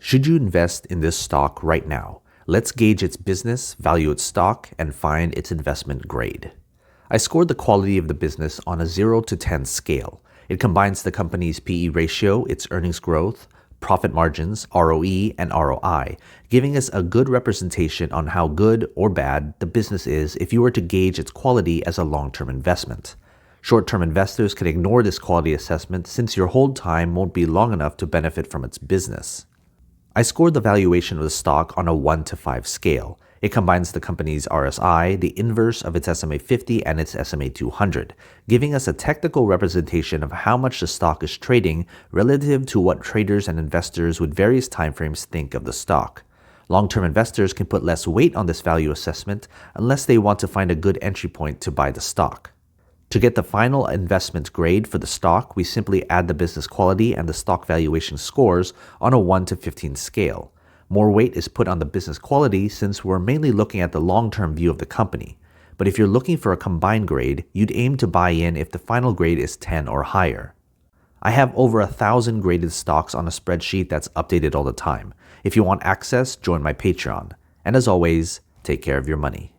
Should you invest in this stock right now? Let's gauge its business, value its stock, and find its investment grade. I scored the quality of the business on a 0 to 10 scale. It combines the company's PE ratio, its earnings growth, profit margins, ROE, and ROI, giving us a good representation on how good or bad the business is if you were to gauge its quality as a long-term investment. Short-term investors can ignore this quality assessment since your hold time won't be long enough to benefit from its business. I scored the valuation of the stock on a 1 to 5 scale. It combines the company's RSI, the inverse of its SMA 50 and its SMA 200, giving us a technical representation of how much the stock is trading relative to what traders and investors with various timeframes think of the stock. Long-term investors can put less weight on this value assessment unless they want to find a good entry point to buy the stock. To get the final investment grade for the stock, we simply add the business quality and the stock valuation scores on a 1 to 15 scale. More weight is put on the business quality since we're mainly looking at the long-term view of the company. But if you're looking for a combined grade, you'd aim to buy in if the final grade is 10 or higher. I have over 1,000 graded stocks on a spreadsheet that's updated all the time. If you want access, join my Patreon. And as always, take care of your money.